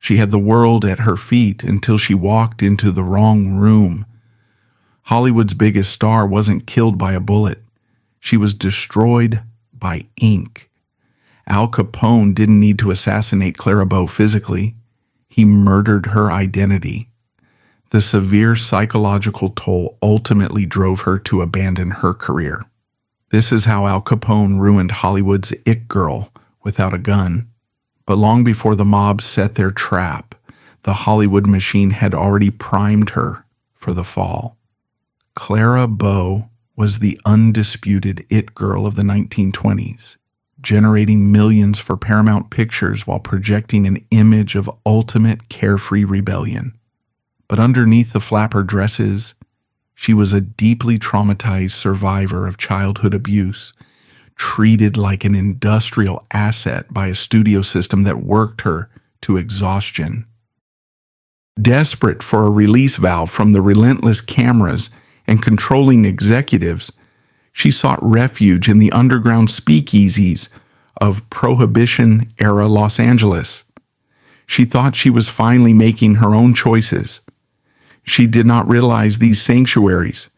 She had the world at her feet until she walked into the wrong room. Hollywood's biggest star wasn't killed by a bullet. She was destroyed by ink. Al Capone didn't need to assassinate Clara Bow physically. He murdered her identity. The severe psychological toll ultimately drove her to abandon her career. This is how Al Capone ruined Hollywood's it girl without a gun. But long before the mob set their trap, the Hollywood machine had already primed her for the fall. Clara Bow was the undisputed it girl of the 1920s, generating millions for Paramount Pictures while projecting an image of ultimate carefree rebellion. But underneath the flapper dresses, she was a deeply traumatized survivor of childhood abuse, treated like an industrial asset by a studio system that worked her to exhaustion. Desperate for a release valve from the relentless cameras and controlling executives, she sought refuge in the underground speakeasies of Prohibition-era Los Angeles. She thought she was finally making her own choices. She did not realize these sanctuaries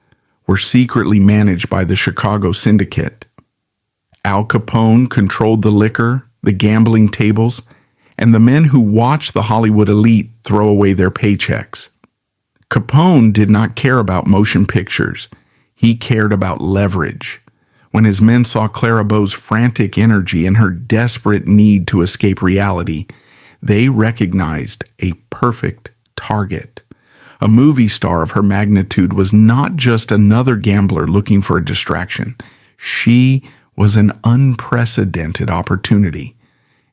were secretly managed by the Chicago Syndicate. Al Capone controlled the liquor, the gambling tables, and the men who watched the Hollywood elite throw away their paychecks. Capone did not care about motion pictures. He cared about leverage. When his men saw Clara Bow's frantic energy and her desperate need to escape reality, they recognized a perfect target. A movie star of her magnitude was not just another gambler looking for a distraction. She was an unprecedented opportunity.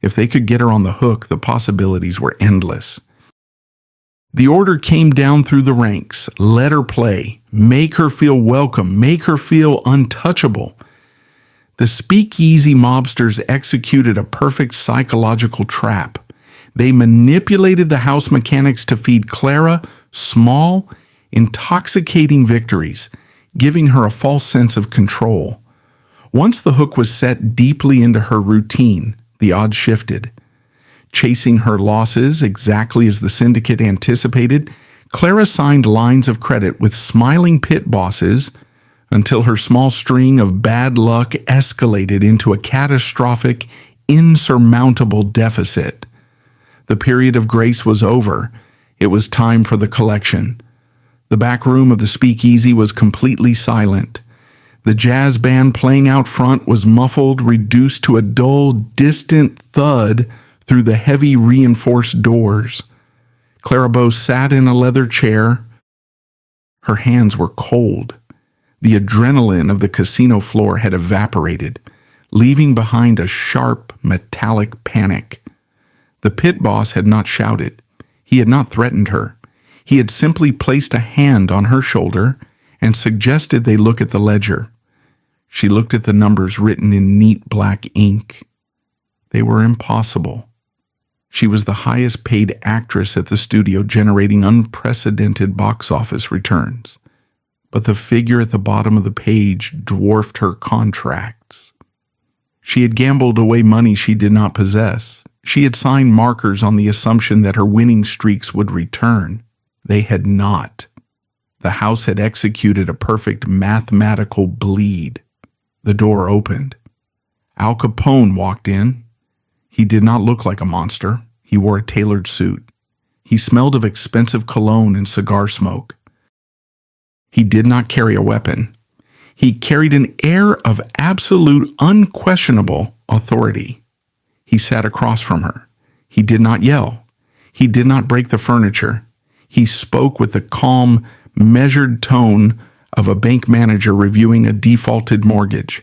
If they could get her on the hook, the possibilities were endless. The order came down through the ranks. Let her play. Make her feel welcome. Make her feel untouchable. The speakeasy mobsters executed a perfect psychological trap. They manipulated the house mechanics to feed Clara small, intoxicating victories, giving her a false sense of control. Once the hook was set deeply into her routine, the odds shifted. Chasing her losses exactly as the syndicate anticipated, Clara signed lines of credit with smiling pit bosses until her small string of bad luck escalated into a catastrophic, insurmountable deficit. The period of grace was over. It was time for the collection. The back room of the speakeasy was completely silent. The jazz band playing out front was muffled, reduced to a dull, distant thud through the heavy reinforced doors. Clara Bow sat in a leather chair. Her hands were cold. The adrenaline of the casino floor had evaporated, leaving behind a sharp, metallic panic. The pit boss had not shouted. He had not threatened her. He had simply placed a hand on her shoulder and suggested they look at the ledger. She looked at the numbers written in neat black ink. They were impossible. She was the highest paid actress at the studio, generating unprecedented box office returns. But the figure at the bottom of the page dwarfed her contracts. She had gambled away money she did not possess. She had signed markers on the assumption that her winning streaks would return. They had not. The house had executed a perfect mathematical bleed. The door opened. Al Capone walked in. He did not look like a monster. He wore a tailored suit. He smelled of expensive cologne and cigar smoke. He did not carry a weapon. He carried an air of absolute, unquestionable authority. He sat across from her. He did not yell. He did not break the furniture. He spoke with the calm, measured tone of a bank manager reviewing a defaulted mortgage.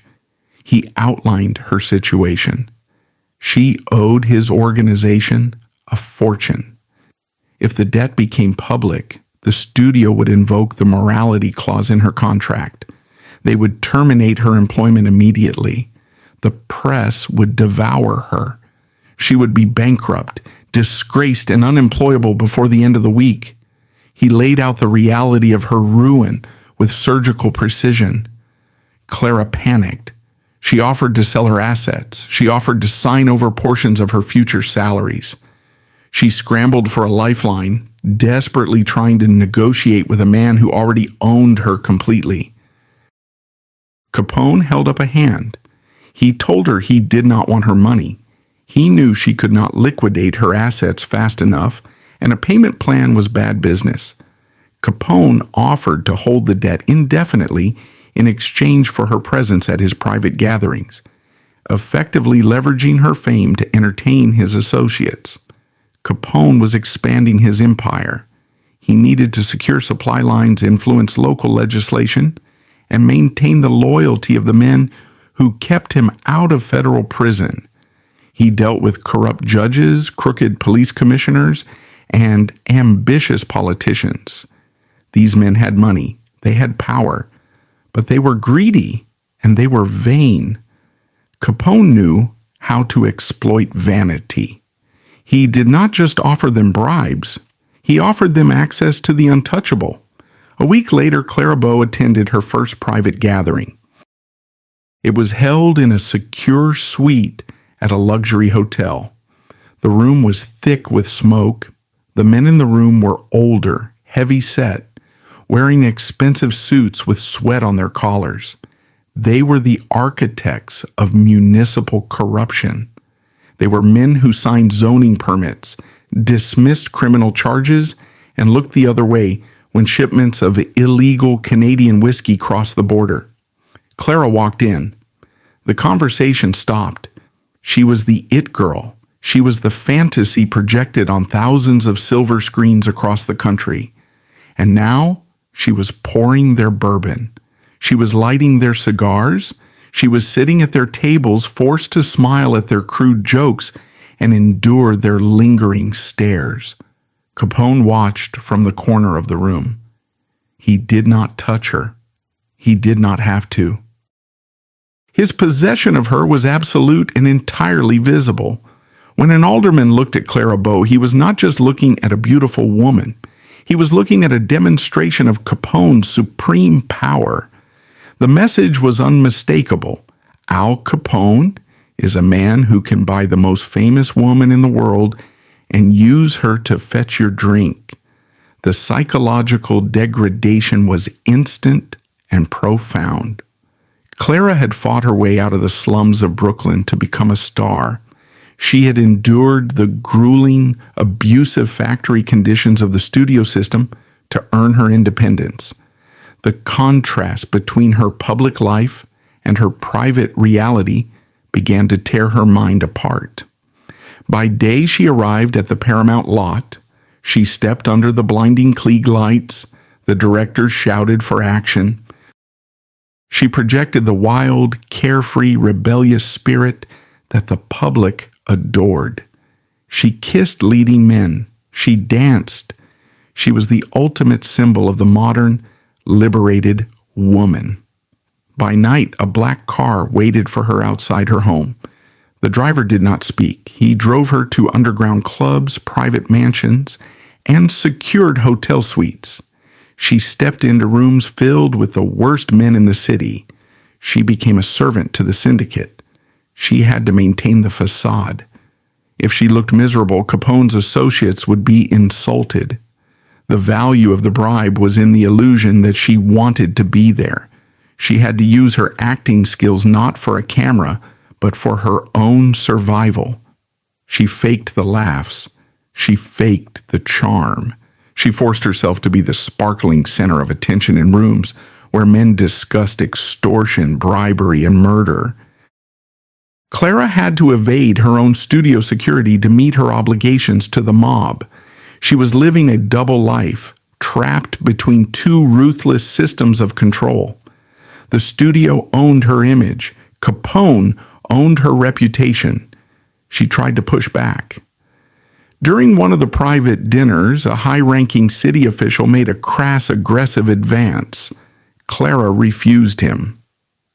He outlined her situation. She owed his organization a fortune. If the debt became public, the studio would invoke the morality clause in her contract. They would terminate her employment immediately. The press would devour her. She would be bankrupt, disgraced, and unemployable before the end of the week. He laid out the reality of her ruin with surgical precision. Clara panicked. She offered to sell her assets. She offered to sign over portions of her future salaries. She scrambled for a lifeline, desperately trying to negotiate with a man who already owned her completely. Capone held up a hand. He told her he did not want her money. He knew she could not liquidate her assets fast enough, and a payment plan was bad business. Capone offered to hold the debt indefinitely in exchange for her presence at his private gatherings, effectively leveraging her fame to entertain his associates. Capone was expanding his empire. He needed to secure supply lines, influence local legislation, and maintain the loyalty of the men who kept him out of federal prison. He dealt with corrupt judges, crooked police commissioners, and ambitious politicians. These men had money, they had power, but they were greedy and they were vain. Capone knew how to exploit vanity. He did not just offer them bribes, he offered them access to the untouchable. A week later, Clara Bow attended her first private gathering. It was held in a secure suite at a luxury hotel. The room was thick with smoke. The men in the room were older, heavy-set, wearing expensive suits with sweat on their collars. They were the architects of municipal corruption. They were men who signed zoning permits, dismissed criminal charges, and looked the other way when shipments of illegal Canadian whiskey crossed the border. Clara walked in. The conversation stopped. She was the it girl. She was the fantasy projected on thousands of silver screens across the country. And now she was pouring their bourbon. She was lighting their cigars. She was sitting at their tables, forced to smile at their crude jokes and endure their lingering stares. Capone watched from the corner of the room. He did not touch her. He did not have to. His possession of her was absolute and entirely visible. When an alderman looked at Clara Bow, he was not just looking at a beautiful woman. He was looking at a demonstration of Capone's supreme power. The message was unmistakable. Al Capone is a man who can buy the most famous woman in the world and use her to fetch your drink. The psychological degradation was instant and profound. Clara had fought her way out of the slums of Brooklyn to become a star. She had endured the grueling, abusive factory conditions of the studio system to earn her independence. The contrast between her public life and her private reality began to tear her mind apart. By day, she arrived at the Paramount lot. She stepped under the blinding Klieg lights. The directors shouted for action. She projected the wild, carefree, rebellious spirit that the public adored. She kissed leading men. She danced. She was the ultimate symbol of the modern, liberated woman. By night, a black car waited for her outside her home. The driver did not speak. He drove her to underground clubs, private mansions, and secured hotel suites. She stepped into rooms filled with the worst men in the city. She became a servant to the Syndicate. She had to maintain the facade. If she looked miserable, Capone's associates would be insulted. The value of the bribe was in the illusion that she wanted to be there. She had to use her acting skills not for a camera, but for her own survival. She faked the laughs. She faked the charm. She forced herself to be the sparkling center of attention in rooms where men discussed extortion, bribery, and murder. Clara had to evade her own studio security to meet her obligations to the mob. She was living a double life, trapped between two ruthless systems of control. The studio owned her image. Capone owned her reputation. She tried to push back. During one of the private dinners, a high-ranking city official made a crass, aggressive advance. Clara refused him.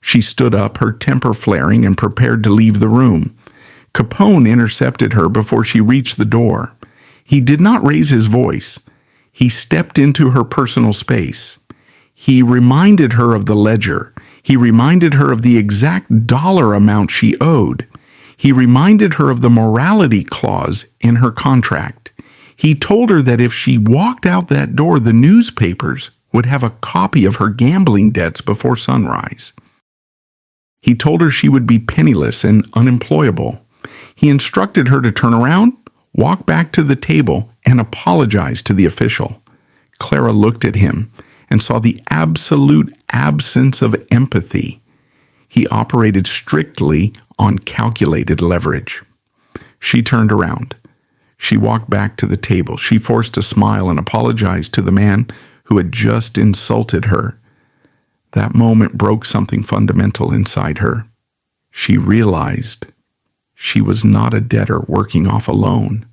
She stood up, her temper flaring, and prepared to leave the room. Capone intercepted her before she reached the door. He did not raise his voice. He stepped into her personal space. He reminded her of the ledger. He reminded her of the exact dollar amount she owed. He reminded her of the morality clause in her contract. He told her that if she walked out that door, the newspapers would have a copy of her gambling debts before sunrise. He told her she would be penniless and unemployable. He instructed her to turn around, walk back to the table, and apologize to the official. Clara looked at him and saw the absolute absence of empathy. He operated strictly on calculated leverage. She turned around. She walked back to the table. She forced a smile and apologized to the man who had just insulted her. That moment broke something fundamental inside her. She realized she was not a debtor working off a loan.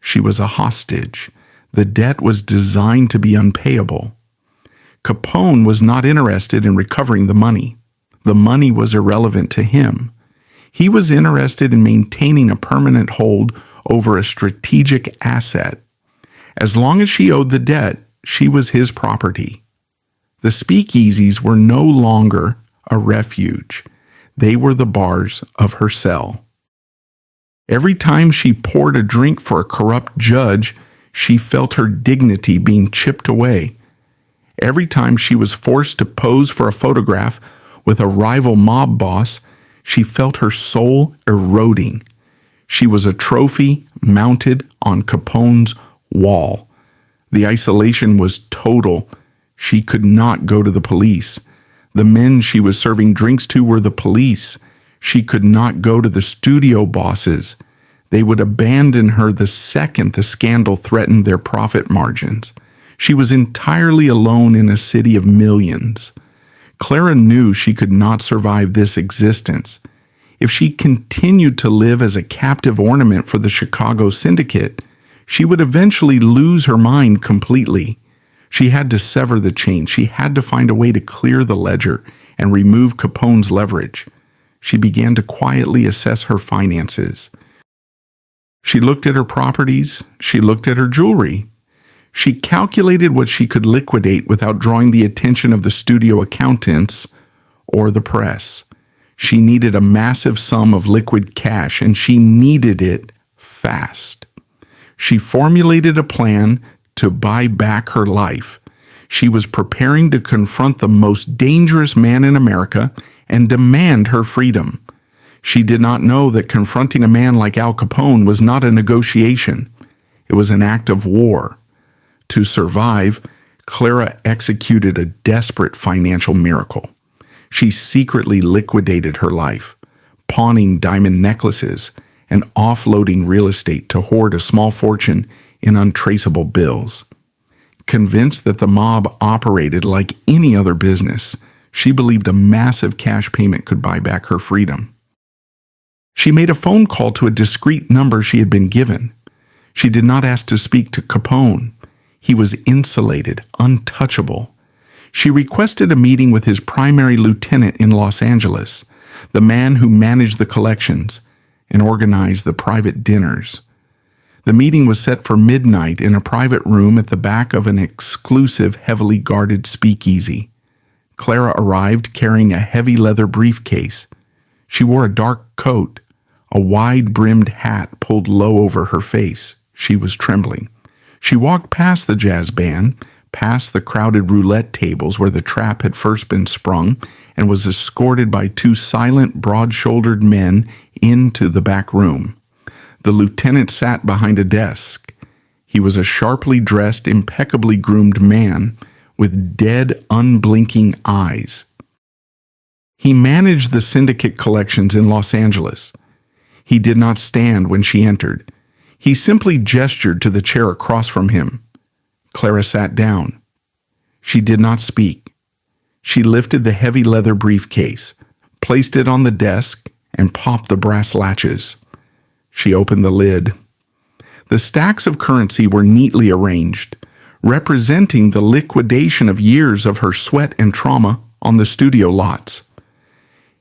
She was a hostage. The debt was designed to be unpayable. Capone was not interested in recovering the money. The money was irrelevant to him. He was interested in maintaining a permanent hold over a strategic asset. As long as she owed the debt, she was his property. The speakeasies were no longer a refuge. They were the bars of her cell. Every time she poured a drink for a corrupt judge, she felt her dignity being chipped away. Every time she was forced to pose for a photograph with a rival mob boss, she felt her soul eroding. She was a trophy mounted on Capone's wall. The isolation was total. She could not go to the police. The men she was serving drinks to were the police. She could not go to the studio bosses. They would abandon her the second the scandal threatened their profit margins. She was entirely alone in a city of millions. Clara knew she could not survive this existence. If she continued to live as a captive ornament for the Chicago Syndicate, she would eventually lose her mind completely. She had to sever the chain. She had to find a way to clear the ledger and remove Capone's leverage. She began to quietly assess her finances. She looked at her properties. She looked at her jewelry. She calculated what she could liquidate without drawing the attention of the studio accountants or the press. She needed a massive sum of liquid cash, and she needed it fast. She formulated a plan to buy back her life. She was preparing to confront the most dangerous man in America and demand her freedom. She did not know that confronting a man like Al Capone was not a negotiation. It was an act of war. To survive, Clara executed a desperate financial miracle. She secretly liquidated her life, pawning diamond necklaces and offloading real estate to hoard a small fortune in untraceable bills. Convinced that the mob operated like any other business, she believed a massive cash payment could buy back her freedom. She made a phone call to a discreet number she had been given. She did not ask to speak to Capone. He was insulated, untouchable. She requested a meeting with his primary lieutenant in Los Angeles, the man who managed the collections and organized the private dinners. The meeting was set for midnight in a private room at the back of an exclusive, heavily guarded speakeasy. Clara arrived carrying a heavy leather briefcase. She wore a dark coat, a wide-brimmed hat pulled low over her face. She was trembling. She walked past the jazz band, past the crowded roulette tables where the trap had first been sprung, and was escorted by two silent, broad-shouldered men into the back room. The lieutenant sat behind a desk. He was a sharply dressed, impeccably groomed man with dead, unblinking eyes. He managed the Syndicate collections in Los Angeles. He did not stand when she entered. He simply gestured to the chair across from him. Clara sat down. She did not speak. She lifted the heavy leather briefcase, placed it on the desk, and popped the brass latches. She opened the lid. The stacks of currency were neatly arranged, representing the liquidation of years of her sweat and trauma on the studio lots.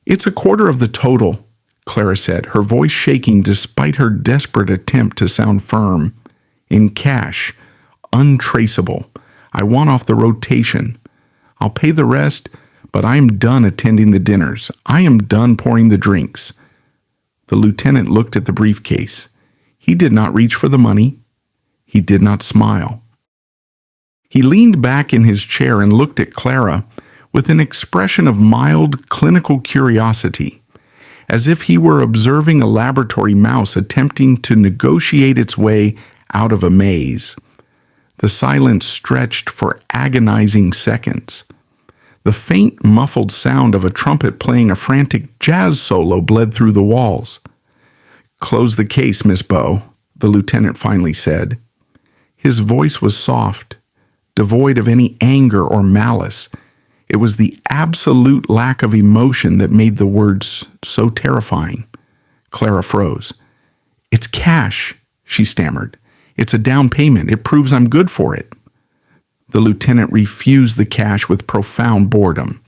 "It's a quarter of the total," Clara said, her voice shaking despite her desperate attempt to sound firm. "In cash, untraceable. I want off the rotation. I'll pay the rest, but I am done attending the dinners. I am done pouring the drinks." The lieutenant looked at the briefcase. He did not reach for the money. He did not smile. He leaned back in his chair and looked at Clara with an expression of mild clinical curiosity, as if he were observing a laboratory mouse attempting to negotiate its way out of a maze. The silence stretched for agonizing seconds. The faint, muffled sound of a trumpet playing a frantic jazz solo bled through the walls. "Close the case, Miss Bow," the lieutenant finally said. His voice was soft, devoid of any anger or malice. It was the absolute lack of emotion that made the words so terrifying. Clara froze. "It's cash," she stammered. "It's a down payment. It proves I'm good for it." The lieutenant refused the cash with profound boredom.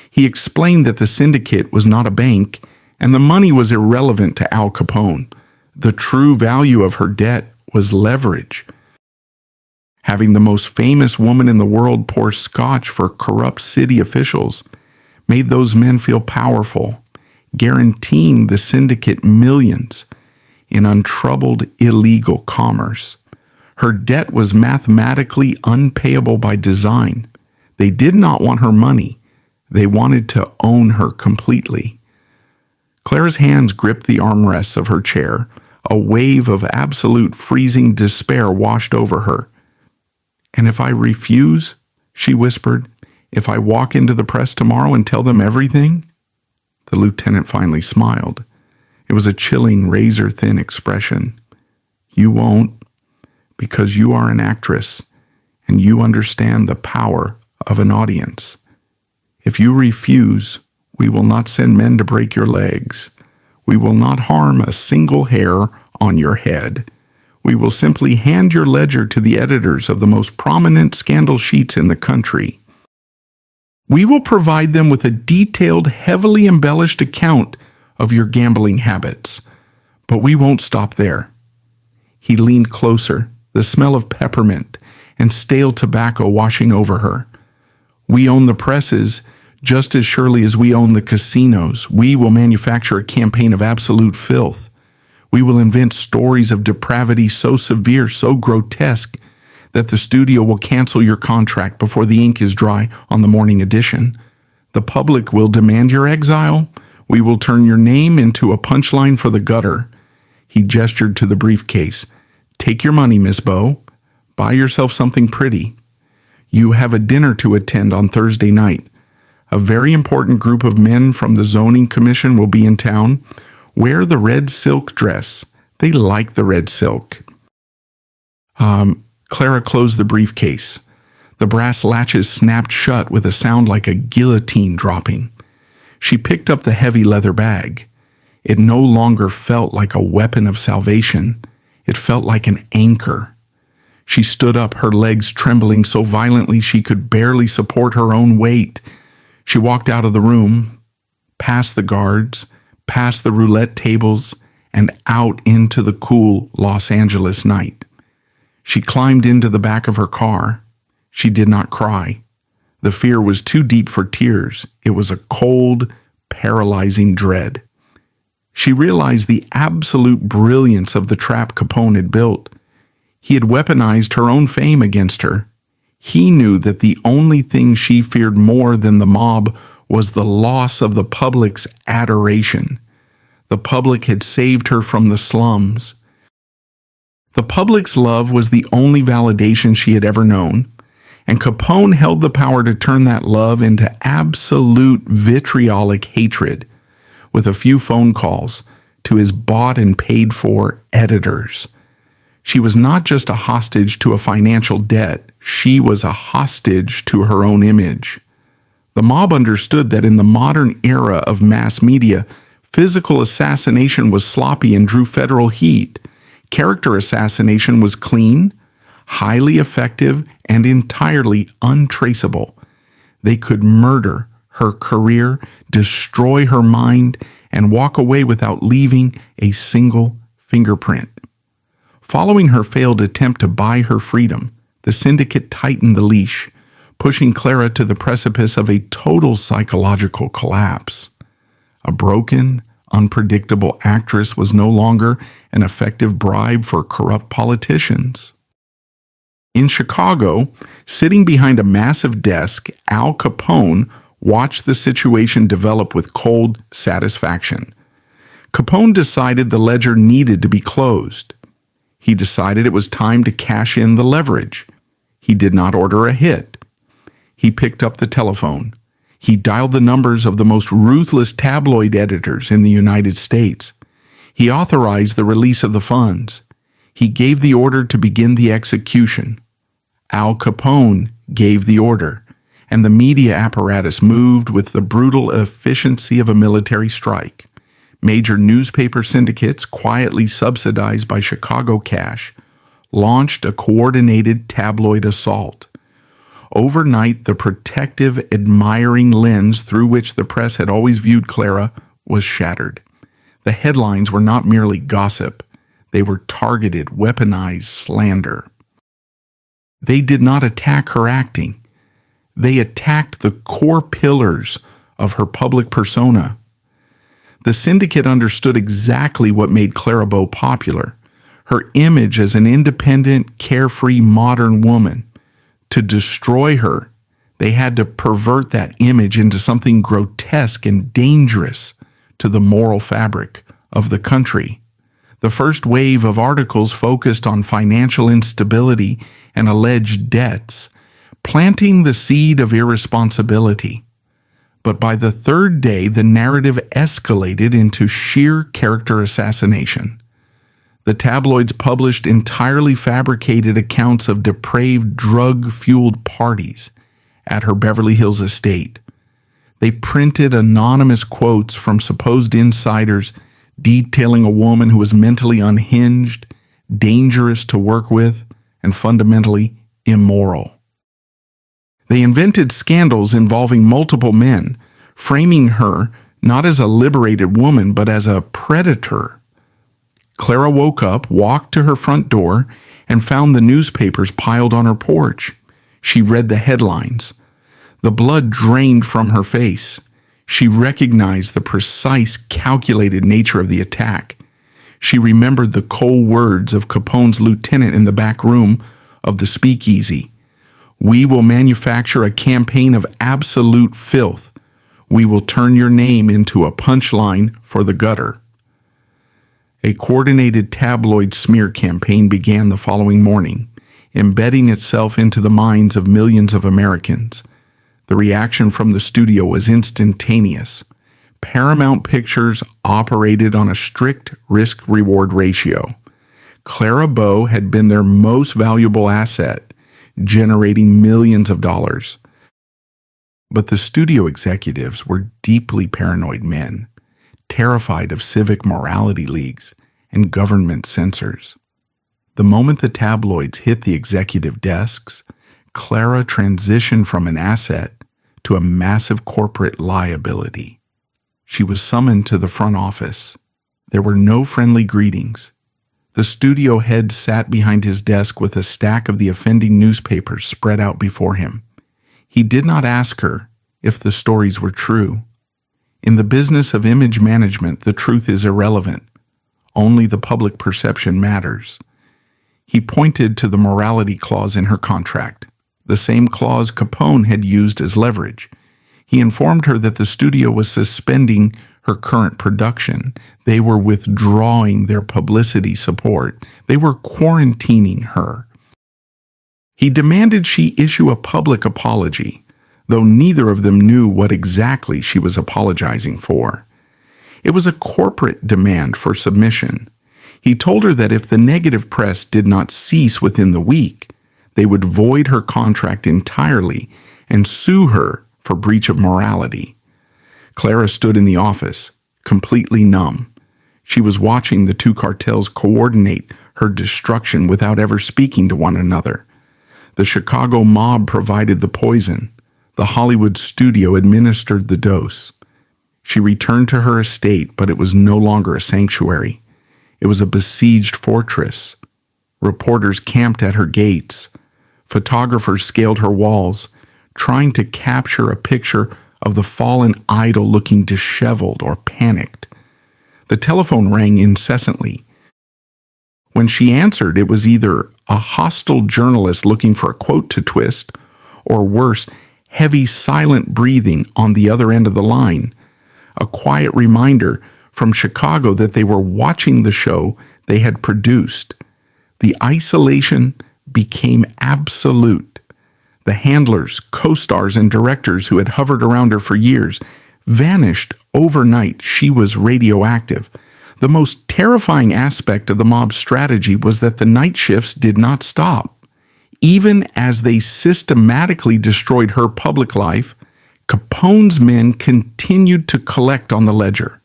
He explained that the Syndicate was not a bank, and the money was irrelevant to Al Capone. The true value of her debt was leverage. Having the most famous woman in the world pour scotch for corrupt city officials made those men feel powerful, guaranteeing the Syndicate millions in untroubled illegal commerce. Her debt was mathematically unpayable by design. They did not want her money. They wanted to own her completely. Clara's hands gripped the armrests of her chair. A wave of absolute freezing despair washed over her. "And if I refuse," she whispered, "if I walk into the press tomorrow and tell them everything?" The lieutenant finally smiled. It was a chilling, razor-thin expression. "You won't, because you are an actress, and you understand the power of an audience. If you refuse, we will not send men to break your legs. We will not harm a single hair on your head. We will simply hand your ledger to the editors of the most prominent scandal sheets in the country. We will provide them with a detailed, heavily embellished account of your gambling habits. But we won't stop there." He leaned closer, the smell of peppermint and stale tobacco washing over her. "We own the presses just as surely as we own the casinos. We will manufacture a campaign of absolute filth. We will invent stories of depravity so severe, so grotesque, that the studio will cancel your contract before the ink is dry on the morning edition. The public will demand your exile. We will turn your name into a punchline for the gutter." He gestured to the briefcase. "Take your money, Miss Bow. Buy yourself something pretty. You have a dinner to attend on Thursday night. A very important group of men from the zoning commission will be in town. Wear the red silk dress. They like the red silk." Clara closed the briefcase. The brass latches snapped shut with a sound like a guillotine dropping. She picked up the heavy leather bag. It no longer felt like a weapon of salvation. It felt like an anchor. She stood up, her legs trembling so violently she could barely support her own weight. She walked out of the room, past the guards, past the roulette tables, and out into the cool Los Angeles night. She climbed into the back of her car. She did not cry. The fear was too deep for tears. It was a cold, paralyzing dread. She realized the absolute brilliance of the trap Capone had built. He had weaponized her own fame against her. He knew that the only thing she feared more than the mob was the loss of the public's adoration. The public had saved her from the slums. The public's love was the only validation she had ever known, and Capone held the power to turn that love into absolute vitriolic hatred with a few phone calls to his bought and paid for editors. She was not just a hostage to a financial debt, she was a hostage to her own image. The mob understood that in the modern era of mass media, physical assassination was sloppy and drew federal heat. Character assassination was clean, highly effective, and entirely untraceable. They could murder her career, destroy her mind, and walk away without leaving a single fingerprint. Following her failed attempt to buy her freedom, the Syndicate tightened the leash, pushing Clara to the precipice of a total psychological collapse. A broken, unpredictable actress was no longer an effective bribe for corrupt politicians. In Chicago, sitting behind a massive desk, Al Capone watched the situation develop with cold satisfaction. Capone decided the ledger needed to be closed. He decided it was time to cash in the leverage. He did not order a hit. He picked up the telephone. He dialed the numbers of the most ruthless tabloid editors in the United States. He authorized the release of the funds. He gave the order to begin the execution. Al Capone gave the order, and the media apparatus moved with the brutal efficiency of a military strike. Major newspaper syndicates, quietly subsidized by Chicago cash, launched a coordinated tabloid assault. Overnight, the protective, admiring lens through which the press had always viewed Clara was shattered. The headlines were not merely gossip. They were targeted, weaponized slander. They did not attack her acting. They attacked the core pillars of her public persona. The Syndicate understood exactly what made Clara Bow popular: her image as an independent, carefree, modern woman. To destroy her, they had to pervert that image into something grotesque and dangerous to the moral fabric of the country. The first wave of articles focused on financial instability and alleged debts, planting the seed of irresponsibility. But by the third day, the narrative escalated into sheer character assassination. The tabloids published entirely fabricated accounts of depraved, drug-fueled parties at her Beverly Hills estate. They printed anonymous quotes from supposed insiders detailing a woman who was mentally unhinged, dangerous to work with, and fundamentally immoral. They invented scandals involving multiple men, framing her not as a liberated woman but as a predator. Clara woke up, walked to her front door, and found the newspapers piled on her porch. She read the headlines. The blood drained from her face. She recognized the precise, calculated nature of the attack. She remembered the cold words of Capone's lieutenant in the back room of the speakeasy. "We will manufacture a campaign of absolute filth. We will turn your name into a punchline for the gutter." A coordinated tabloid smear campaign began the following morning, embedding itself into the minds of millions of Americans. The reaction from the studio was instantaneous. Paramount Pictures operated on a strict risk-reward ratio. Clara Bow had been their most valuable asset, generating millions of dollars. But the studio executives were deeply paranoid men, terrified of civic morality leagues and government censors. The moment the tabloids hit the executive desks, Clara transitioned from an asset to a massive corporate liability. She was summoned to the front office. There were no friendly greetings. The studio head sat behind his desk with a stack of the offending newspapers spread out before him. He did not ask her if the stories were true. In the business of image management, the truth is irrelevant. Only the public perception matters. He pointed to the morality clause in her contract, the same clause Capone had used as leverage. He informed her that the studio was suspending her current production. They were withdrawing their publicity support. They were quarantining her. He demanded she issue a public apology, though neither of them knew what exactly she was apologizing for. It was a corporate demand for submission. He told her that if the negative press did not cease within the week, they would void her contract entirely and sue her for breach of morality. Clara stood in the office, completely numb. She was watching the two cartels coordinate her destruction without ever speaking to one another. The Chicago mob provided the poison. The Hollywood studio administered the dose. She returned to her estate, but it was no longer a sanctuary. It was a besieged fortress. Reporters camped at her gates. Photographers scaled her walls, trying to capture a picture of the fallen idol looking disheveled or panicked. The telephone rang incessantly. When she answered, it was either a hostile journalist looking for a quote to twist, or worse, heavy silent breathing on the other end of the line, a quiet reminder from Chicago that they were watching the show they had produced. The isolation became absolute. The handlers, co-stars, and directors who had hovered around her for years vanished overnight. She was radioactive. The most terrifying aspect of the mob's strategy was that the night shifts did not stop. Even as they systematically destroyed her public life, Capone's men continued to collect on the ledger.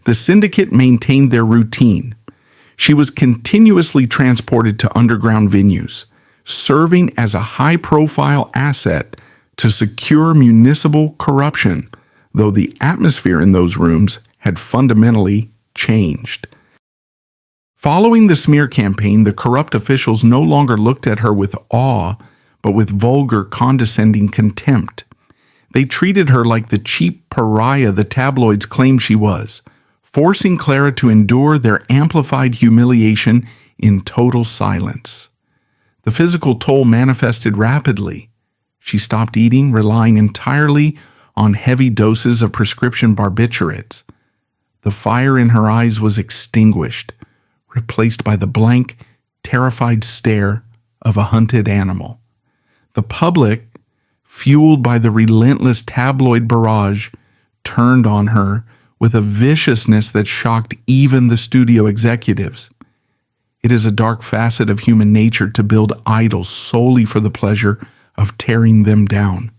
The Syndicate maintained their routine. She was continuously transported to underground venues, serving as a high-profile asset to secure municipal corruption, though the atmosphere in those rooms had fundamentally changed. Following the smear campaign, the corrupt officials no longer looked at her with awe, but with vulgar, condescending contempt. They treated her like the cheap pariah the tabloids claimed she was, forcing Clara to endure their amplified humiliation in total silence. The physical toll manifested rapidly. She stopped eating, relying entirely on heavy doses of prescription barbiturates. The fire in her eyes was extinguished, replaced by the blank, terrified stare of a hunted animal. The public, fueled by the relentless tabloid barrage, turned on her with a viciousness that shocked even the studio executives. It is a dark facet of human nature to build idols solely for the pleasure of tearing them down.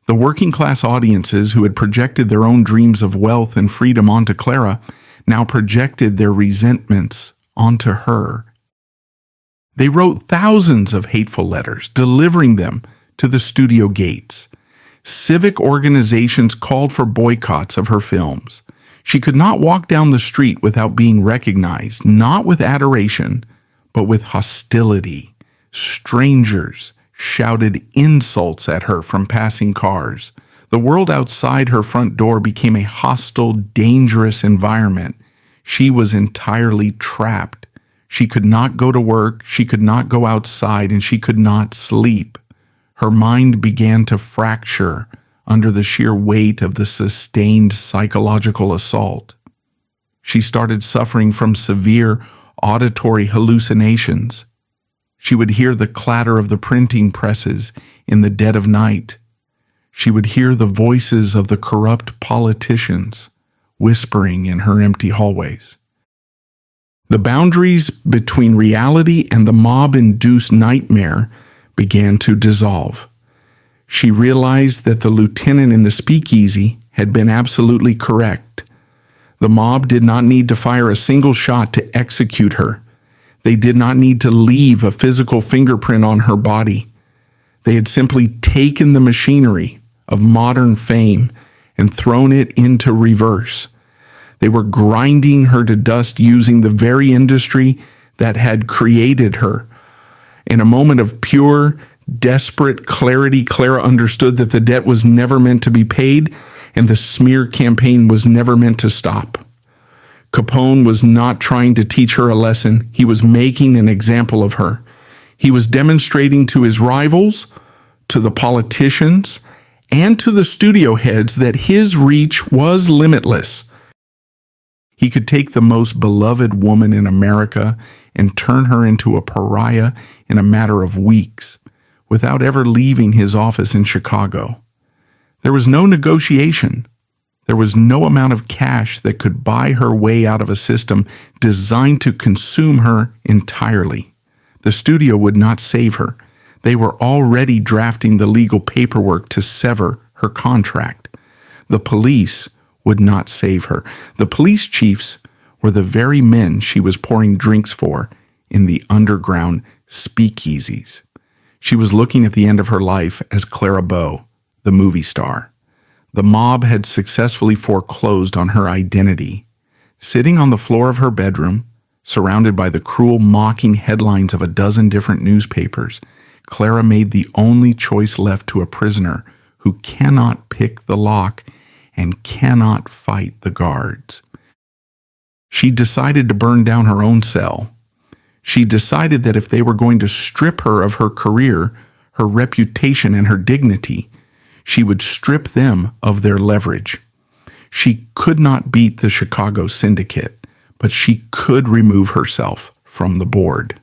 The working-class audiences who had projected their own dreams of wealth and freedom onto Clara now projected their resentments onto her. They wrote thousands of hateful letters, delivering them to the studio gates. Civic organizations called for boycotts of her films. She could not walk down the street without being recognized, not with adoration, but with hostility. Strangers shouted insults at her from passing cars. The world outside her front door became a hostile, dangerous environment. She was entirely trapped. She could not go to work, she could not go outside, and she could not sleep. Her mind began to fracture under the sheer weight of the sustained psychological assault. She started suffering from severe auditory hallucinations. She would hear the clatter of the printing presses in the dead of night. She would hear the voices of the corrupt politicians whispering in her empty hallways. The boundaries between reality and the mob-induced nightmare began to dissolve. She realized that the lieutenant in the speakeasy had been absolutely correct. The mob did not need to fire a single shot to execute her. They did not need to leave a physical fingerprint on her body. They had simply taken the machinery of modern fame and thrown it into reverse. They were grinding her to dust using the very industry that had created her. In a moment of pure, desperate clarity, Clara understood that the debt was never meant to be paid and the smear campaign was never meant to stop. Capone was not trying to teach her a lesson. He was making an example of her. He was demonstrating to his rivals, to the politicians, and to the studio heads that his reach was limitless. He could take the most beloved woman in America and turn her into a pariah in a matter of weeks, without ever leaving his office in Chicago. There was no negotiation. There was no amount of cash that could buy her way out of a system designed to consume her entirely. The studio would not save her. They were already drafting the legal paperwork to sever her contract. The police would not save her. The police chiefs were the very men she was pouring drinks for in the underground speakeasies. She was looking at the end of her life as Clara Bow, the movie star. The mob had successfully foreclosed on her identity. Sitting on the floor of her bedroom, surrounded by the cruel, mocking headlines of a dozen different newspapers, Clara made the only choice left to a prisoner who cannot pick the lock and cannot fight the guards. She decided to burn down her own cell. She decided that if they were going to strip her of her career, her reputation, and her dignity, she would strip them of their leverage. She could not beat the Chicago Syndicate, but she could remove herself from the board.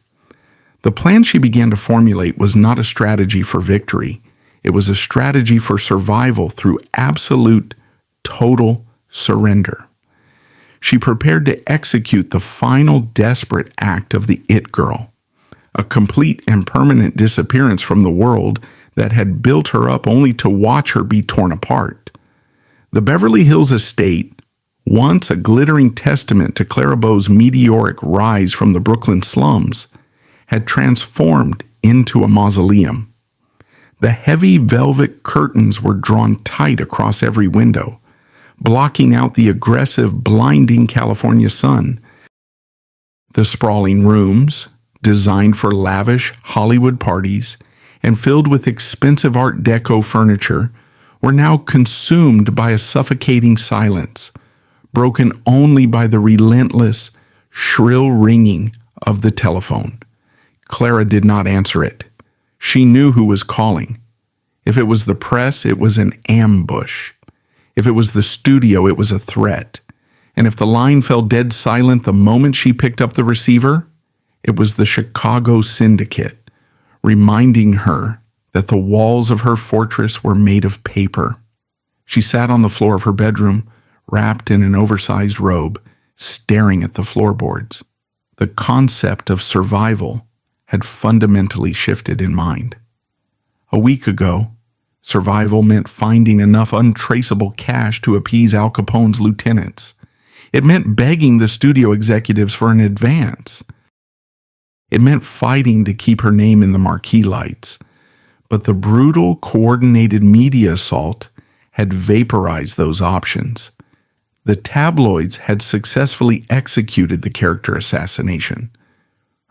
The plan she began to formulate was not a strategy for victory. It was a strategy for survival through absolute, total surrender. She prepared to execute the final desperate act of the it girl, a complete and permanent disappearance from the world that had built her up only to watch her be torn apart. The Beverly Hills estate, once a glittering testament to Clara Bow's meteoric rise from the Brooklyn slums, had transformed into a mausoleum. The heavy velvet curtains were drawn tight across every window, blocking out the aggressive, blinding California sun. The sprawling rooms, designed for lavish Hollywood parties and filled with expensive Art Deco furniture, were now consumed by a suffocating silence, broken only by the relentless, shrill ringing of the telephone. Clara did not answer it. She knew who was calling. If it was the press, it was an ambush. If it was the studio, it was a threat. And if the line fell dead silent the moment she picked up the receiver, it was the Chicago Syndicate, reminding her that the walls of her fortress were made of paper. She sat on the floor of her bedroom, wrapped in an oversized robe, staring at the floorboards. The concept of survival had fundamentally shifted in mind. A week ago, survival meant finding enough untraceable cash to appease Al Capone's lieutenants. It meant begging the studio executives for an advance. It meant fighting to keep her name in the marquee lights. But the brutal, coordinated media assault had vaporized those options. The tabloids had successfully executed the character assassination.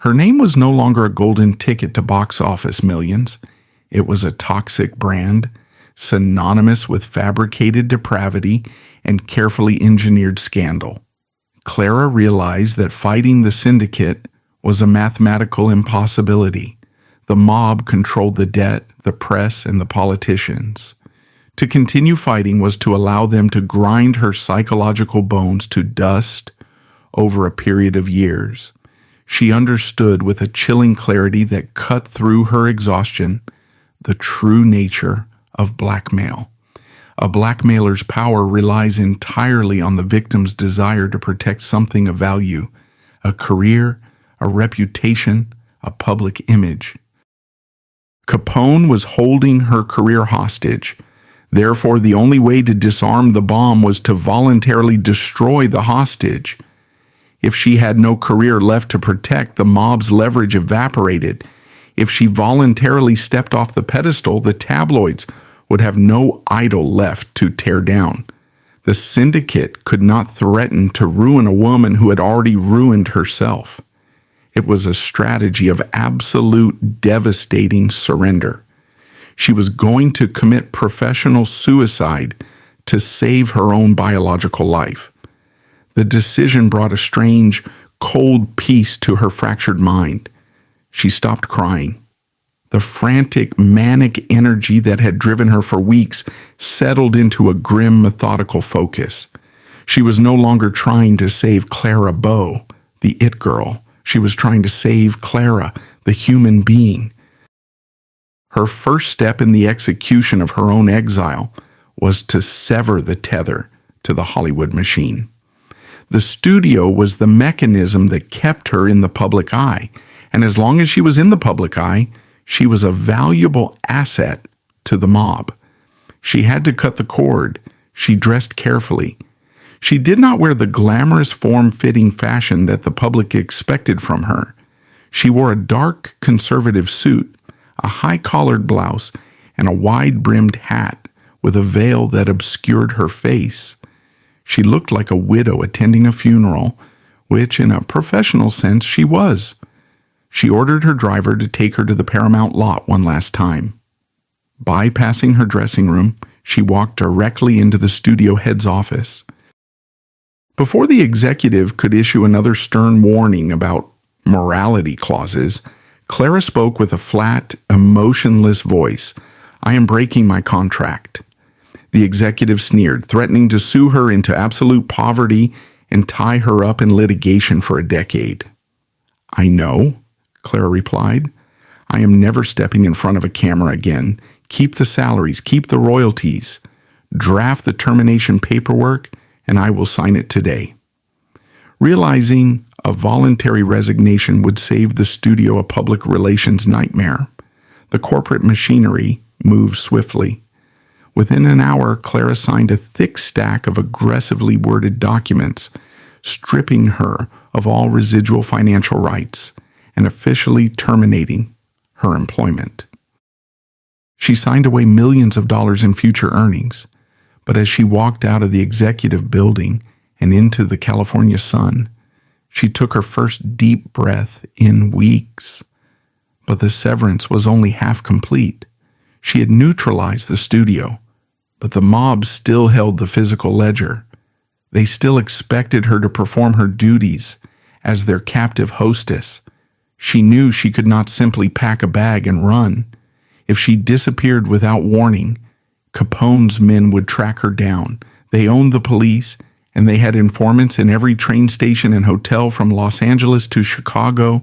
Her name was no longer a golden ticket to box office millions. It was a toxic brand, synonymous with fabricated depravity and carefully engineered scandal. Clara realized that fighting the Syndicate was a mathematical impossibility. The mob controlled the debt, the press, and the politicians. To continue fighting was to allow them to grind her psychological bones to dust over a period of years. She understood with a chilling clarity that cut through her exhaustion the true nature of blackmail. A blackmailer's power relies entirely on the victim's desire to protect something of value, a career, a reputation, a public image. Capone was holding her career hostage. Therefore, the only way to disarm the bomb was to voluntarily destroy the hostage. If she had no career left to protect, the mob's leverage evaporated. If she voluntarily stepped off the pedestal, the tabloids would have no idol left to tear down. The Syndicate could not threaten to ruin a woman who had already ruined herself. It was a strategy of absolute devastating surrender. She was going to commit professional suicide to save her own biological life. The decision brought a strange, cold peace to her fractured mind. She stopped crying. The frantic, manic energy that had driven her for weeks settled into a grim, methodical focus. She was no longer trying to save Clara Bow, the it girl. She was trying to save Clara, the human being. Her first step in the execution of her own exile was to sever the tether to the Hollywood machine. The studio was the mechanism that kept her in the public eye, and as long as she was in the public eye, she was a valuable asset to the mob. She had to cut the cord. She dressed carefully. She did not wear the glamorous, form-fitting fashion that the public expected from her. She wore a dark, conservative suit, a high-collared blouse, and a wide-brimmed hat with a veil that obscured her face. She looked like a widow attending a funeral, which in a professional sense she was. She ordered her driver to take her to the Paramount lot one last time. Bypassing her dressing room, she walked directly into the studio head's office. Before the executive could issue another stern warning about morality clauses, Clara spoke with a flat, emotionless voice. "I am breaking my contract." The executive sneered, threatening to sue her into absolute poverty and tie her up in litigation for a decade. "I know," Clara replied. "I am never stepping in front of a camera again. Keep the salaries, keep the royalties. Draft the termination paperwork, and I will sign it today." Realizing a voluntary resignation would save the studio a public relations nightmare, the corporate machinery moved swiftly. Within an hour, Clara signed a thick stack of aggressively worded documents, stripping her of all residual financial rights and officially terminating her employment. She signed away millions of dollars in future earnings, but as she walked out of the executive building and into the California sun, she took her first deep breath in weeks. But the severance was only half complete. She had neutralized the studio, but the mob still held the physical ledger. They still expected her to perform her duties as their captive hostess. She knew she could not simply pack a bag and run. If she disappeared without warning, Capone's men would track her down. They owned the police, and they had informants in every train station and hotel from Los Angeles to Chicago.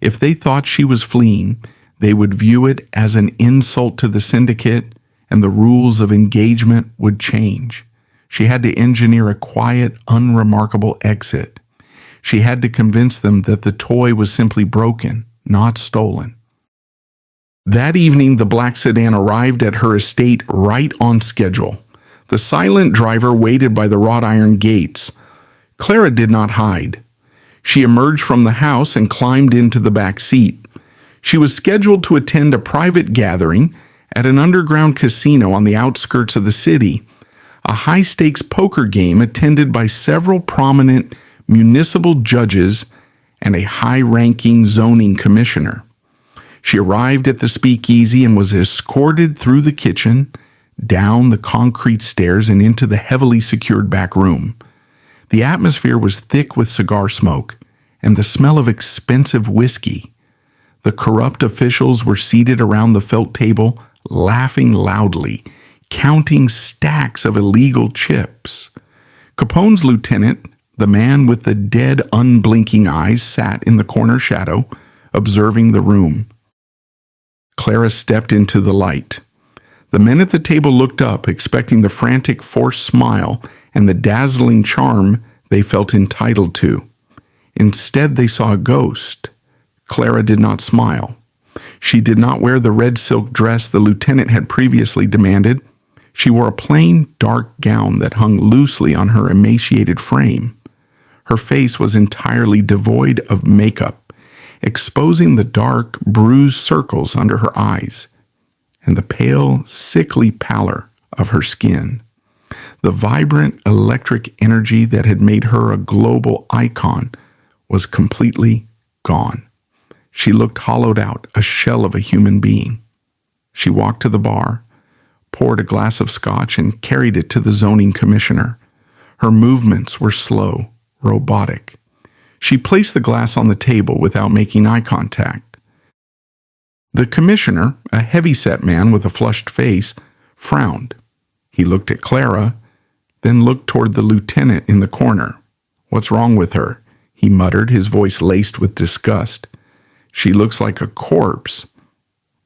If they thought she was fleeing, they would view it as an insult to the Syndicate, and the rules of engagement would change. She had to engineer a quiet, unremarkable exit. She had to convince them that the toy was simply broken, not stolen. That evening, the black sedan arrived at her estate right on schedule. The silent driver waited by the wrought iron gates. Clara did not hide. She emerged from the house and climbed into the back seat. She was scheduled to attend a private gathering at an underground casino on the outskirts of the city, a high-stakes poker game attended by several prominent municipal judges and a high-ranking zoning commissioner. She arrived at the speakeasy and was escorted through the kitchen, down the concrete stairs, and into the heavily secured back room. The atmosphere was thick with cigar smoke and the smell of expensive whiskey. The corrupt officials were seated around the felt table, laughing loudly, counting stacks of illegal chips. Capone's lieutenant, the man with the dead, unblinking eyes, sat in the corner shadow, observing the room. Clara stepped into the light. The men at the table looked up, expecting the frantic, forced smile and the dazzling charm they felt entitled to. Instead, they saw a ghost. Clara did not smile. She did not wear the red silk dress the lieutenant had previously demanded. She wore a plain, dark gown that hung loosely on her emaciated frame. Her face was entirely devoid of makeup, exposing the dark, bruised circles under her eyes and the pale, sickly pallor of her skin. The vibrant, electric energy that had made her a global icon was completely gone. She looked hollowed out, a shell of a human being. She walked to the bar, poured a glass of scotch, and carried it to the zoning commissioner. Her movements were slow, robotic. She placed the glass on the table without making eye contact. The commissioner, a heavy-set man with a flushed face, frowned. He looked at Clara, then looked toward the lieutenant in the corner. "What's wrong with her?" he muttered, his voice laced with disgust. "She looks like a corpse."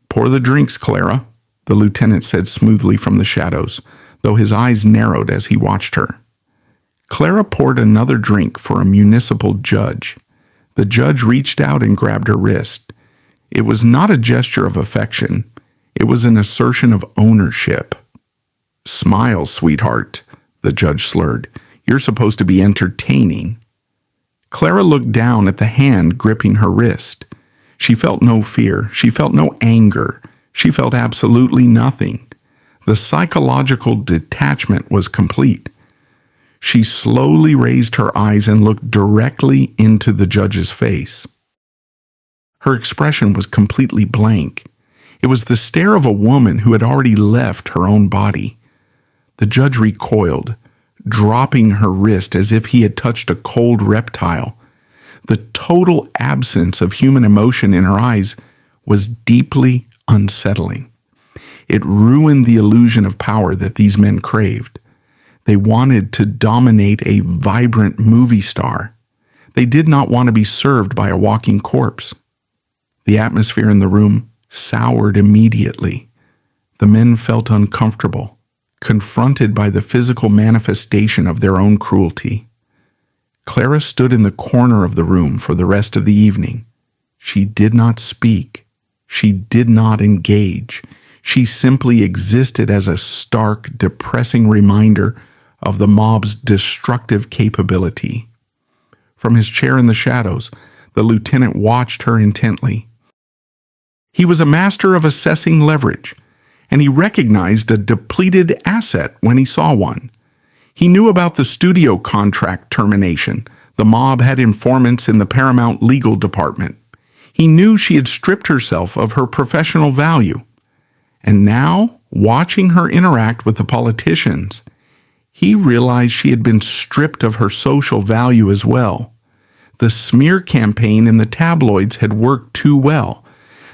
"Pour the drinks, Clara," the lieutenant said smoothly from the shadows, though his eyes narrowed as he watched her. Clara poured another drink for a municipal judge. The judge reached out and grabbed her wrist. It was not a gesture of affection. It was an assertion of ownership. "Smile, sweetheart," the judge slurred. "You're supposed to be entertaining." Clara looked down at the hand gripping her wrist. She felt no fear. She felt no anger. She felt absolutely nothing. The psychological detachment was complete. She slowly raised her eyes and looked directly into the judge's face. Her expression was completely blank. It was the stare of a woman who had already left her own body. The judge recoiled, dropping her wrist as if he had touched a cold reptile. The total absence of human emotion in her eyes was deeply unsettling. It ruined the illusion of power that these men craved. They wanted to dominate a vibrant movie star. They did not want to be served by a walking corpse. The atmosphere in the room soured immediately. The men felt uncomfortable, confronted by the physical manifestation of their own cruelty. Clara stood in the corner of the room for the rest of the evening. She did not speak. She did not engage. She simply existed as a stark, depressing reminder of the mob's destructive capability. From his chair in the shadows, the lieutenant watched her intently. He was a master of assessing leverage, and he recognized a depleted asset when he saw one. He knew about the studio contract termination. The mob had informants in the Paramount legal department. He knew she had stripped herself of her professional value. And now, watching her interact with the politicians, he realized she had been stripped of her social value as well. The smear campaign in the tabloids had worked too well.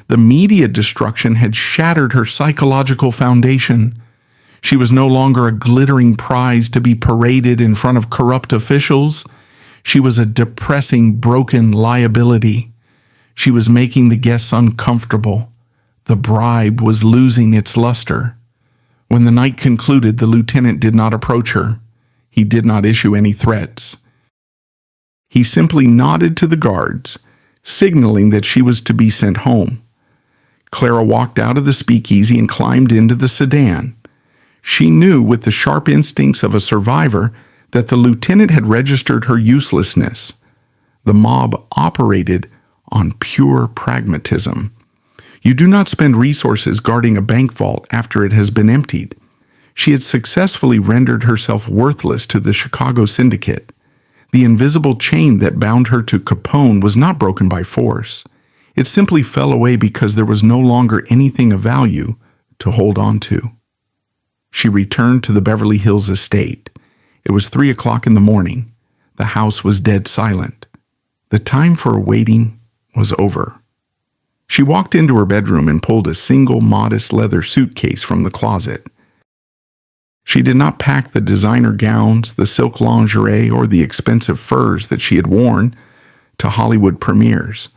The media destruction had shattered her psychological foundation. She was no longer a glittering prize to be paraded in front of corrupt officials. She was a depressing, broken liability. She was making the guests uncomfortable. The bribe was losing its luster. When the night concluded, the lieutenant did not approach her. He did not issue any threats. He simply nodded to the guards, signaling that she was to be sent home. Clara walked out of the speakeasy and climbed into the sedan. She knew with the sharp instincts of a survivor that the lieutenant had registered her uselessness. The mob operated on pure pragmatism. You do not spend resources guarding a bank vault after it has been emptied. She had successfully rendered herself worthless to the Chicago Syndicate. The invisible chain that bound her to Capone was not broken by force. It simply fell away because there was no longer anything of value to hold on to. She returned to the Beverly Hills estate. It was 3 o'clock in the morning. The house was dead silent. The time for waiting was over. She walked into her bedroom and pulled a single modest leather suitcase from the closet. She did not pack the designer gowns, the silk lingerie, or the expensive furs that she had worn to Hollywood premieres.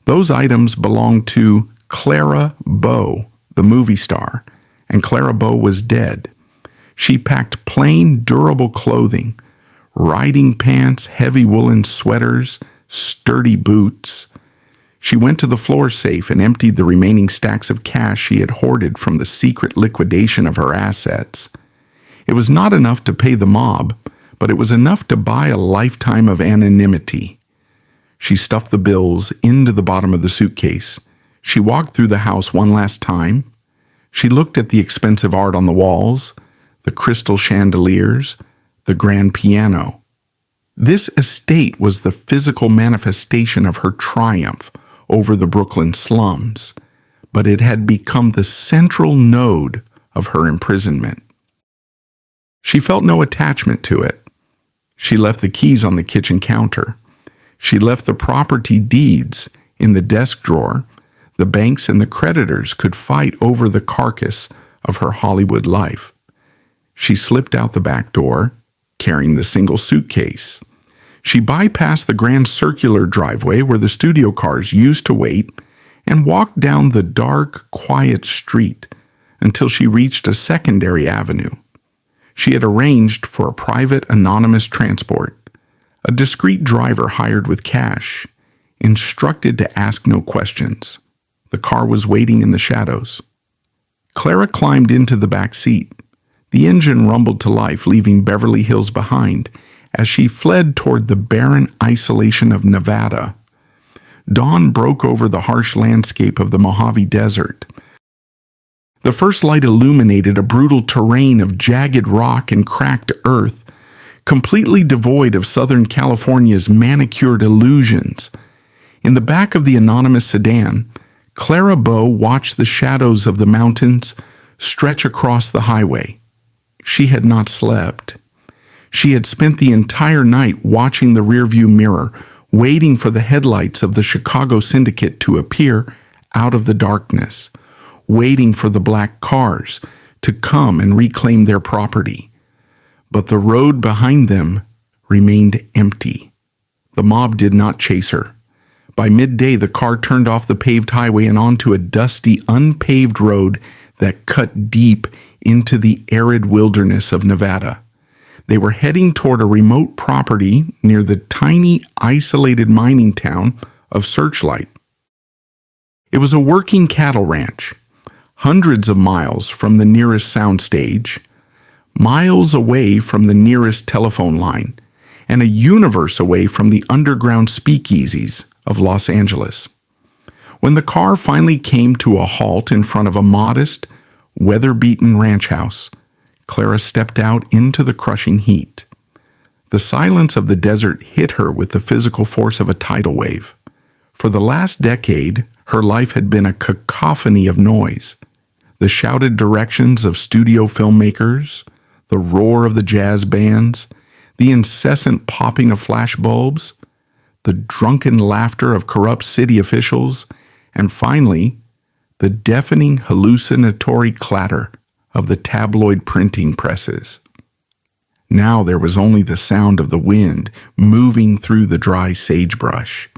Those items belonged to Clara Bow, the movie star, and Clara Bow was dead. She packed plain, durable clothing, riding pants, heavy woolen sweaters, sturdy boots. She went to the floor safe and emptied the remaining stacks of cash she had hoarded from the secret liquidation of her assets. It was not enough to pay the mob, but it was enough to buy a lifetime of anonymity. She stuffed the bills into the bottom of the suitcase. She walked through the house one last time. She looked at the expensive art on the walls, the crystal chandeliers, the grand piano. This estate was the physical manifestation of her triumph over the Brooklyn slums, but it had become the central node of her imprisonment. She felt no attachment to it. She left the keys on the kitchen counter. She left the property deeds in the desk drawer. The banks and the creditors could fight over the carcass of her Hollywood life. She slipped out the back door, carrying the single suitcase. She bypassed the grand circular driveway where the studio cars used to wait and walked down the dark, quiet street until she reached a secondary avenue. She had arranged for a private, anonymous transport, a discreet driver hired with cash, instructed to ask no questions. The car was waiting in the shadows. Clara climbed into the back seat. The engine rumbled to life, leaving Beverly Hills behind as she fled toward the barren isolation of Nevada. Dawn broke over the harsh landscape of the Mojave Desert. The first light illuminated a brutal terrain of jagged rock and cracked earth, completely devoid of Southern California's manicured illusions. In the back of the anonymous sedan, Clara Bow watched the shadows of the mountains stretch across the highway. She had not slept. She had spent the entire night watching the rearview mirror, waiting for the headlights of the Chicago Syndicate to appear out of the darkness, waiting for the black cars to come and reclaim their property. But the road behind them remained empty. The mob did not chase her. By midday, the car turned off the paved highway and onto a dusty, unpaved road that cut deep into the arid wilderness of Nevada. They were heading toward a remote property near the tiny, isolated mining town of Searchlight. It was a working cattle ranch, hundreds of miles from the nearest soundstage, miles away from the nearest telephone line, and a universe away from the underground speakeasies of Los Angeles. When the car finally came to a halt in front of a modest, weather-beaten ranch house, Clara stepped out into the crushing heat. The silence of the desert hit her with the physical force of a tidal wave. For the last decade, her life had been a cacophony of noise. The shouted directions of studio filmmakers, the roar of the jazz bands, the incessant popping of flash bulbs, the drunken laughter of corrupt city officials, and finally, the deafening hallucinatory clatter of the tabloid printing presses. Now there was only the sound of the wind moving through the dry sagebrush.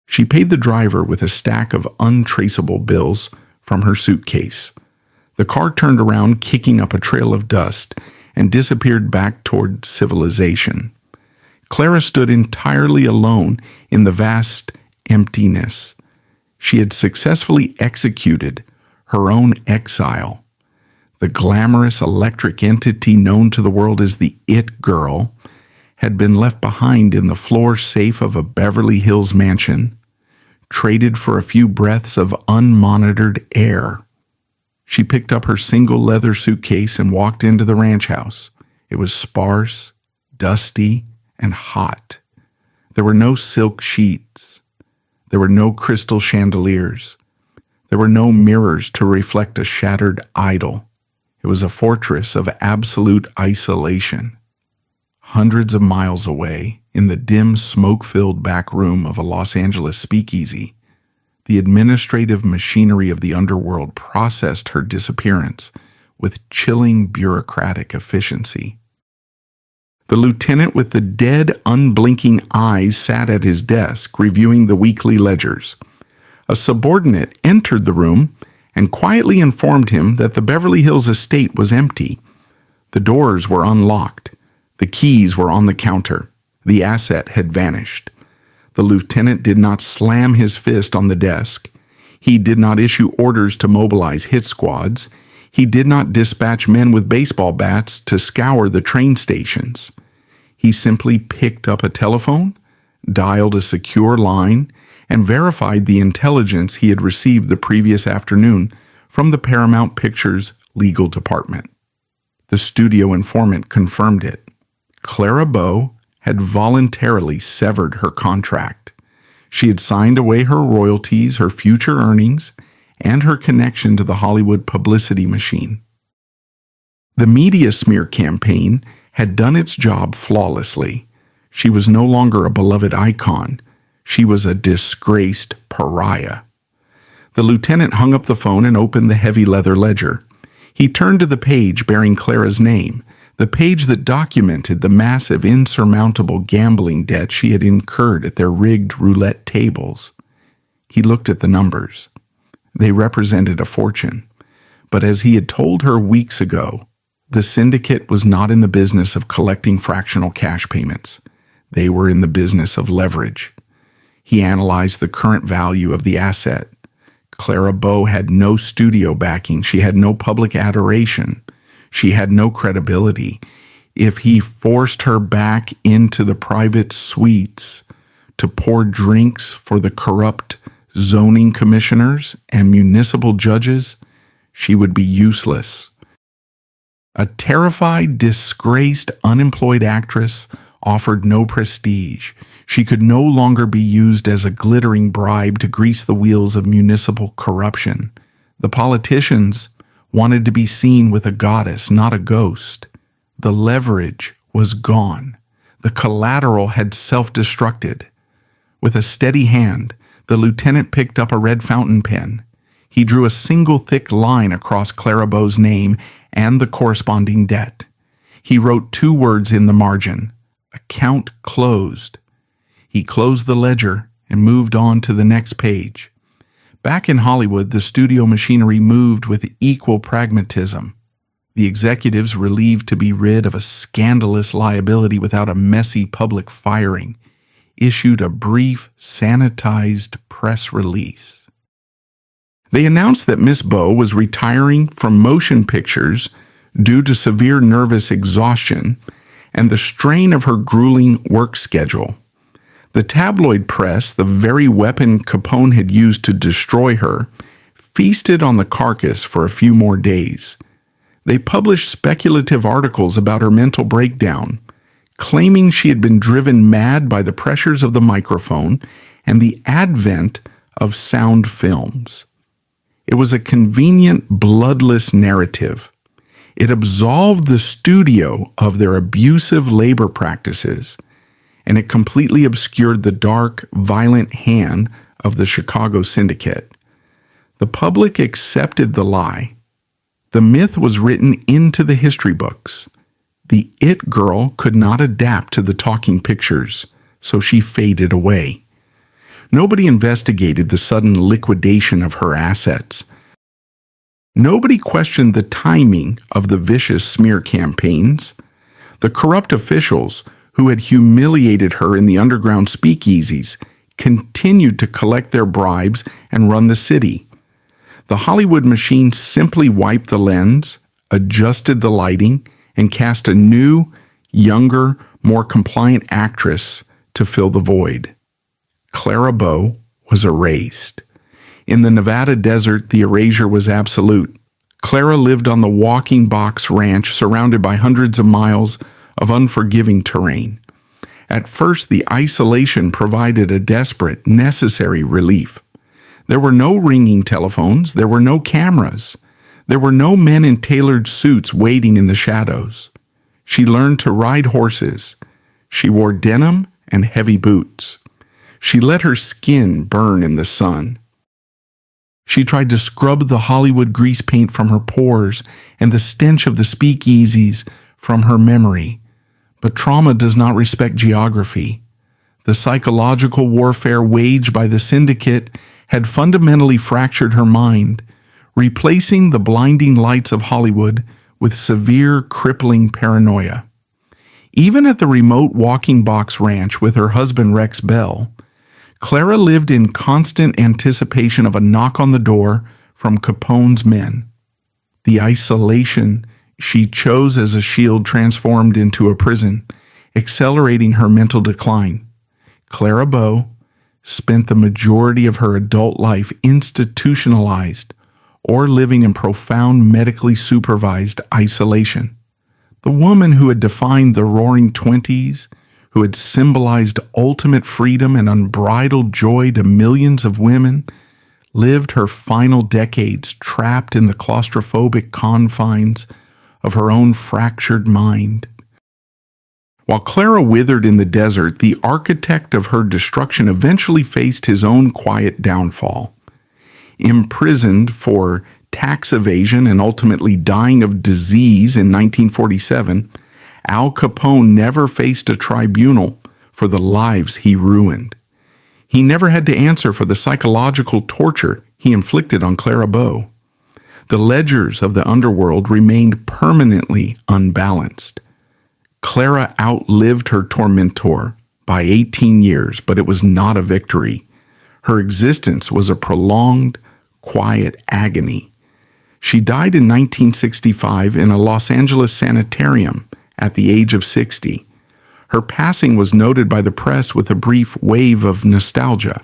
She paid the driver with a stack of untraceable bills from her suitcase. The car turned around, kicking up a trail of dust, and disappeared back toward civilization. Clara stood entirely alone in the vast emptiness. She had successfully executed her own exile. The glamorous electric entity known to the world as the It Girl had been left behind in the floor safe of a Beverly Hills mansion, traded for a few breaths of unmonitored air. She picked up her single leather suitcase and walked into the ranch house. It was sparse, dusty, and hot. There were no silk sheets. There were no crystal chandeliers. There were no mirrors to reflect a shattered idol. It was a fortress of absolute isolation. Hundreds of miles away, in the dim, smoke-filled back room of a Los Angeles speakeasy, the administrative machinery of the underworld processed her disappearance with chilling bureaucratic efficiency. The lieutenant with the dead, unblinking eyes sat at his desk, reviewing the weekly ledgers. A subordinate entered the room and quietly informed him that the Beverly Hills estate was empty. The doors were unlocked. The keys were on the counter. The asset had vanished. The lieutenant did not slam his fist on the desk. He did not issue orders to mobilize hit squads. He did not dispatch men with baseball bats to scour the train stations. He simply picked up a telephone, dialed a secure line, and verified the intelligence he had received the previous afternoon from the Paramount Pictures legal department. The studio informant confirmed it. Clara Bow had voluntarily severed her contract. She had signed away her royalties, her future earnings, and her connection to the Hollywood publicity machine. The media smear campaign had done its job flawlessly. She was no longer a beloved icon. She was a disgraced pariah. The lieutenant hung up the phone and opened the heavy leather ledger. He turned to the page bearing Clara's name, the page that documented the massive, insurmountable gambling debt she had incurred at their rigged roulette tables. He looked at the numbers. They represented a fortune. But as he had told her weeks ago, the syndicate was not in the business of collecting fractional cash payments. They were in the business of leverage. He analyzed the current value of the asset. Clara Bow had no studio backing. She had no public adoration. She had no credibility. If he forced her back into the private suites to pour drinks for the corrupt zoning commissioners and municipal judges, she would be useless. A terrified, disgraced, unemployed actress offered no prestige. She could no longer be used as a glittering bribe to grease the wheels of municipal corruption. The politicians wanted to be seen with a goddess, not a ghost. The leverage was gone. The collateral had self-destructed. With a steady hand, the lieutenant picked up a red fountain pen. He drew a single thick line across Clara Bow's name and the corresponding debt. He wrote 2 words in the margin: account closed. He closed the ledger and moved on to the next page. Back in Hollywood, the studio machinery moved with equal pragmatism. The executives, relieved to be rid of a scandalous liability without a messy public firing, issued a brief, sanitized press release. They announced that Miss Bow was retiring from motion pictures due to severe nervous exhaustion and the strain of her grueling work schedule. The tabloid press, the very weapon Capone had used to destroy her, feasted on the carcass for a few more days. They published speculative articles about her mental breakdown, claiming she had been driven mad by the pressures of the microphone and the advent of sound films. It was a convenient, bloodless narrative. It absolved the studio of their abusive labor practices, and it completely obscured the dark, violent hand of the Chicago Syndicate. The public accepted the lie. The myth was written into the history books. The it girl could not adapt to the talking pictures, so she faded away. Nobody investigated the sudden liquidation of her assets. Nobody questioned the timing of the vicious smear campaigns. The corrupt officials who had humiliated her in the underground speakeasies continued to collect their bribes and run the city. The Hollywood machine simply wiped the lens, adjusted the lighting, and cast a new, younger, more compliant actress to fill the void. Clara Bow was erased. In the Nevada desert, the erasure was absolute. Clara lived on the Walking Box Ranch, surrounded by hundreds of miles of unforgiving terrain. At first, the isolation provided a desperate, necessary relief. There were no ringing telephones. There were no cameras. There were no men in tailored suits waiting in the shadows. She learned to ride horses. She wore denim and heavy boots. She let her skin burn in the sun. She tried to scrub the Hollywood grease paint from her pores and the stench of the speakeasies from her memory. But trauma does not respect geography. The psychological warfare waged by the Syndicate had fundamentally fractured her mind, replacing the blinding lights of Hollywood with severe, crippling paranoia. Even at the remote Walking Box Ranch with her husband Rex Bell, Clara lived in constant anticipation of a knock on the door from Capone's men. The isolation she chose as a shield transformed into a prison, accelerating her mental decline. Clara Bow spent the majority of her adult life institutionalized or living in profound medically supervised isolation. The woman who had defined the Roaring Twenties, who had symbolized ultimate freedom and unbridled joy to millions of women, lived her final decades trapped in the claustrophobic confines of her own fractured mind. While Clara withered in the desert, the architect of her destruction eventually faced his own quiet downfall. Imprisoned for tax evasion and ultimately dying of disease in 1947, Al Capone never faced a tribunal for the lives he ruined. He never had to answer for the psychological torture he inflicted on Clara Bow. The ledgers of the underworld remained permanently unbalanced. Clara outlived her tormentor by 18 years, but it was not a victory. Her existence was a prolonged, quiet agony. She died in 1965 in a Los Angeles sanitarium at the age of 60. Her passing was noted by the press with a brief wave of nostalgia.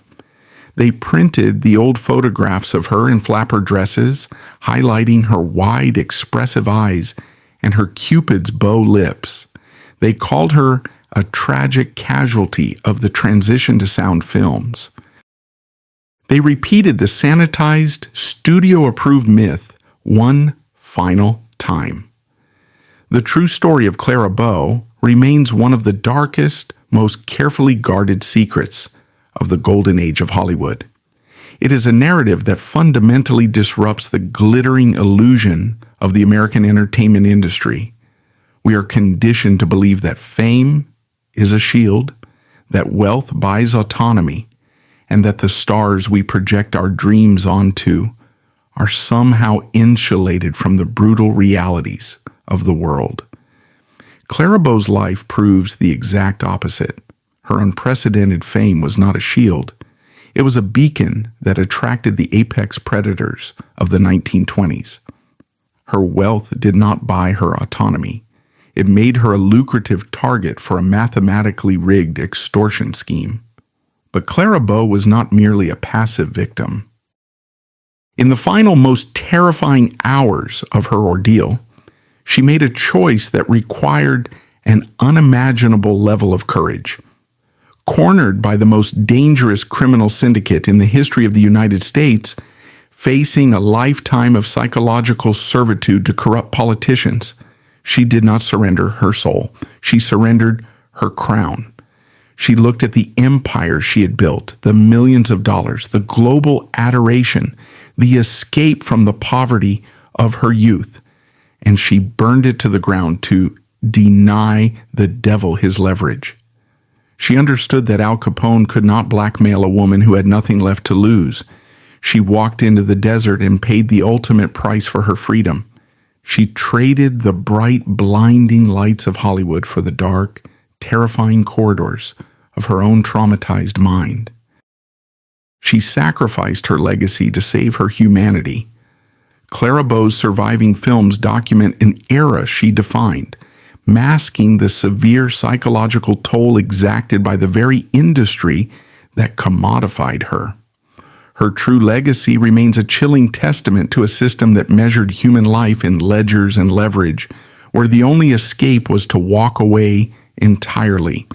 They printed the old photographs of her in flapper dresses, highlighting her wide, expressive eyes and her Cupid's bow lips. They called her a tragic casualty of the transition to sound films. They repeated the sanitized, studio-approved myth one final time. The true story of Clara Bow remains one of the darkest, most carefully guarded secrets of the golden age of Hollywood. It is a narrative that fundamentally disrupts the glittering illusion of the American entertainment industry. We are conditioned to believe that fame is a shield, that wealth buys autonomy, and that the stars we project our dreams onto are somehow insulated from the brutal realities of the world. Clara Bow's life proves the exact opposite. Her unprecedented fame was not a shield. It was a beacon that attracted the apex predators of the 1920s. Her wealth did not buy her autonomy. It made her a lucrative target for a mathematically rigged extortion scheme. But Clara Bow was not merely a passive victim. In the final, most terrifying hours of her ordeal, she made a choice that required an unimaginable level of courage. Cornered by the most dangerous criminal syndicate in the history of the United States, facing a lifetime of psychological servitude to corrupt politicians, she did not surrender her soul. She surrendered her crown. She looked at the empire she had built, the millions of dollars, the global adoration, the escape from the poverty of her youth, and she burned it to the ground to deny the devil his leverage. She understood that Al Capone could not blackmail a woman who had nothing left to lose. She walked into the desert and paid the ultimate price for her freedom. She traded the bright, blinding lights of Hollywood for the dark, terrifying corridors of her own traumatized mind. She sacrificed her legacy to save her humanity. Clara Bow's surviving films document an era she defined, masking the severe psychological toll exacted by the very industry that commodified her. Her true legacy remains a chilling testament to a system that measured human life in ledgers and leverage, where the only escape was to walk away entirely.